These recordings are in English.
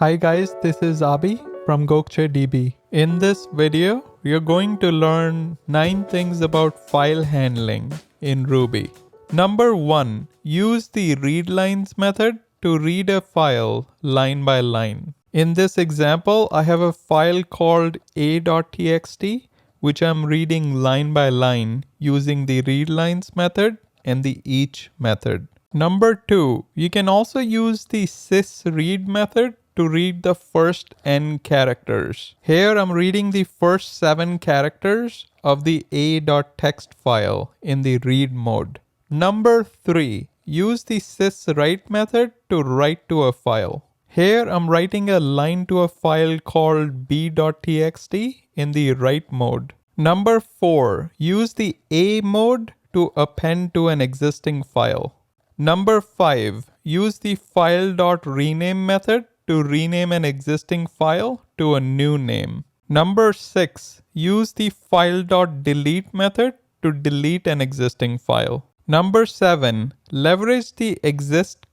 Hi guys, this is Abhi from Gokcedb. In this video, we are going to learn 9 things about file handling in Ruby. Number 1. Use the Readlines method to read a file line by line. In this example, I have a file called a.txt, which I'm reading line by line using the Readlines method and the each method. Number 2, you can also use the sysread method to read the first n characters. Here I'm reading the first 7 characters of the a.txt file in the read mode. Number 3, use the syswrite method to write to a file. Here I'm writing a line to a file called b.txt in the write mode. Number 4, use the a mode to append to an existing file. Number 5, use the file.rename method to rename an existing file to a new name. Number 6, use the file.delete method to delete an existing file. Number 7, leverage the exist ?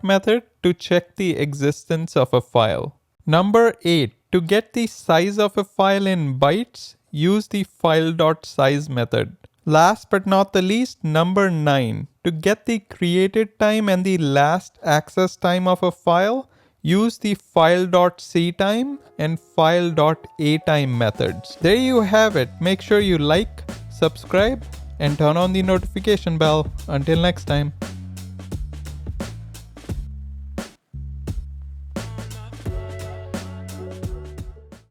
method to check the existence of a file. Number 8, to get the size of a file in bytes, use the file.size method. Last but not the least, number 9, to get the created time and the last access time of a file, use the file.ctime and file.atime methods. There you have it. Make sure you like, subscribe, and turn on the notification bell. Until next time.